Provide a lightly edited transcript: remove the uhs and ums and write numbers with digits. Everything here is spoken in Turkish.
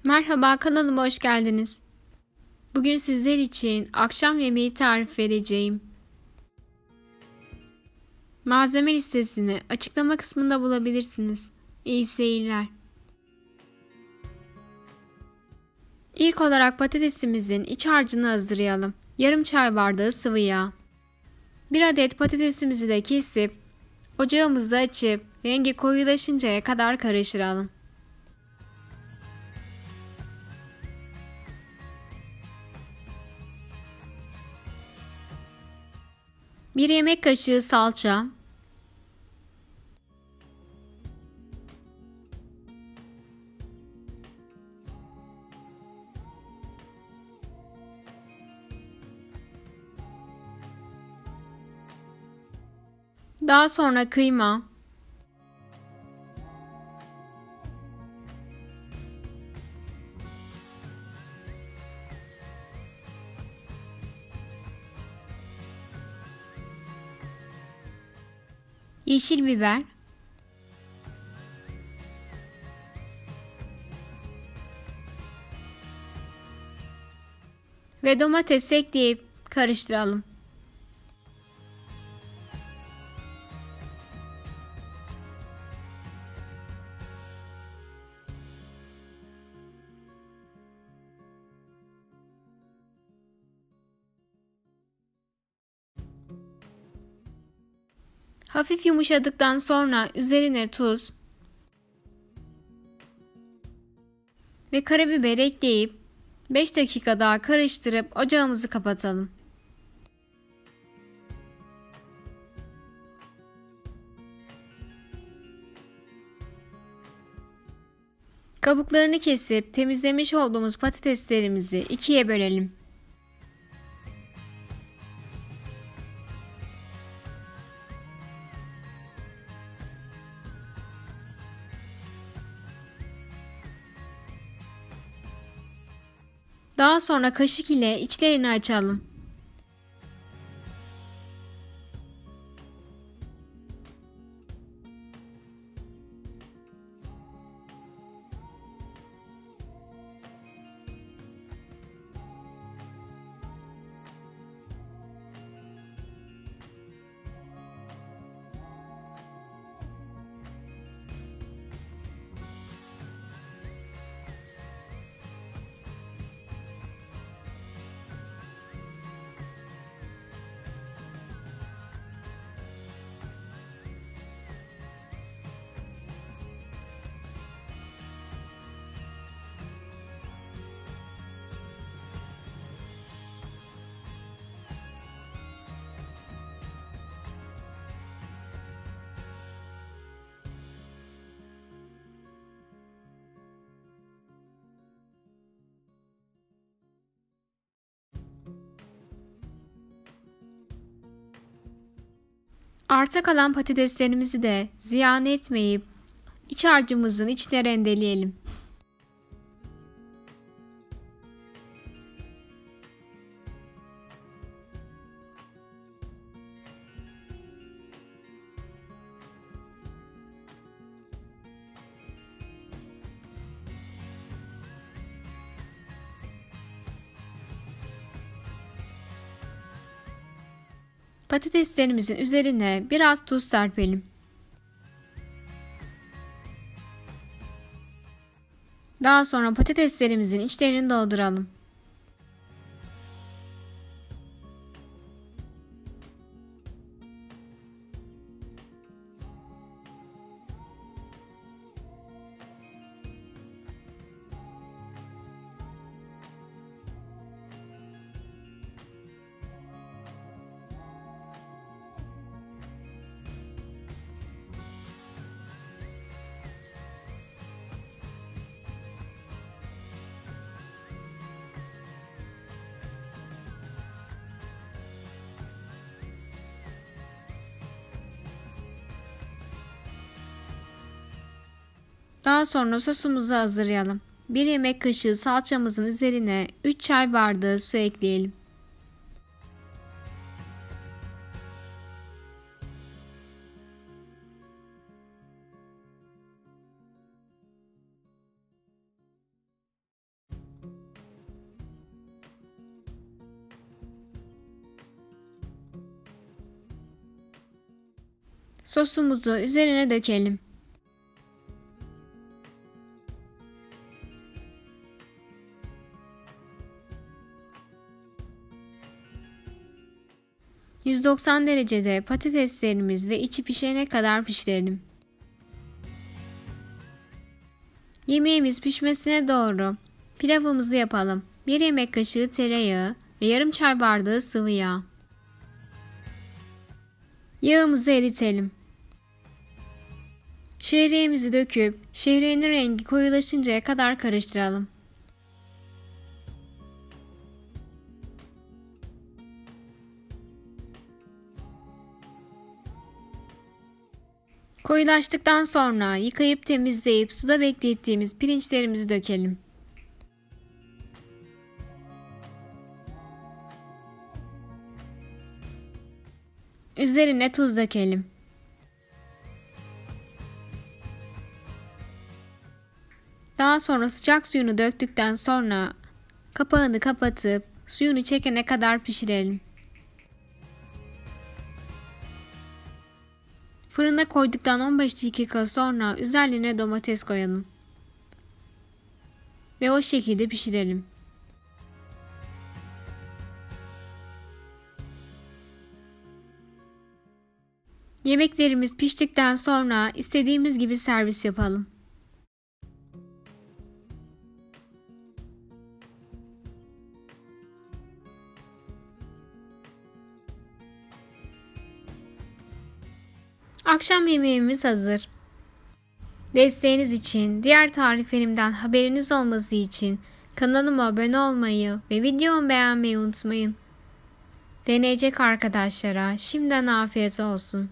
Merhaba, kanalıma hoş geldiniz. Bugün sizler için akşam yemeği tarif vereceğim. Malzeme listesini açıklama kısmında bulabilirsiniz. İyi seyirler. İlk olarak patatesimizin iç harcını hazırlayalım. Yarım çay bardağı sıvı yağ. 1 adet patatesimizi de kesip ocağımızda açıp rengi koyulaşıncaya kadar karıştıralım. 1 yemek kaşığı salça, daha sonra kıyma, yeşil biber, ve domates ekleyip karıştıralım. Hafif yumuşadıktan sonra üzerine tuz ve karabiber ekleyip 5 dakika daha karıştırıp ocağımızı kapatalım. Kabuklarını kesip temizlemiş olduğumuz patateslerimizi ikiye bölelim. Daha sonra kaşık ile içlerini açalım. Arta kalan patateslerimizi de ziyan etmeyip iç harcımızın içine rendeleyelim. Patateslerimizin üzerine biraz tuz serpelim. Daha sonra patateslerimizin içlerini dolduralım. Daha sonra sosumuzu hazırlayalım. 1 yemek kaşığı salçamızın üzerine 3 çay bardağı su ekleyelim. Sosumuzu üzerine dökelim. ...190 derecede patateslerimiz ve içi pişene kadar pişirelim. Yemeğimiz pişmesine doğru pilavımızı yapalım. 1 yemek kaşığı tereyağı ve yarım çay bardağı sıvı yağ. Yağımızı eritelim. Şehriyemizi döküp şehriyenin rengi koyulaşıncaya kadar karıştıralım. Koyulaştıktan sonra yıkayıp temizleyip suda beklettiğimiz pirinçlerimizi dökelim. Üzerine tuz dökelim. Daha sonra sıcak suyunu döktükten sonra kapağını kapatıp suyunu çekene kadar pişirelim. Fırına koyduktan 15 dakika sonra üzerine domates koyalım. Ve o şekilde pişirelim. Yemeklerimiz piştikten sonra istediğimiz gibi servis yapalım. Akşam yemeğimiz hazır. Desteğiniz için, diğer tariflerimden haberiniz olması için kanalıma abone olmayı ve videomu beğenmeyi unutmayın. Deneyecek arkadaşlara şimdiden afiyet olsun.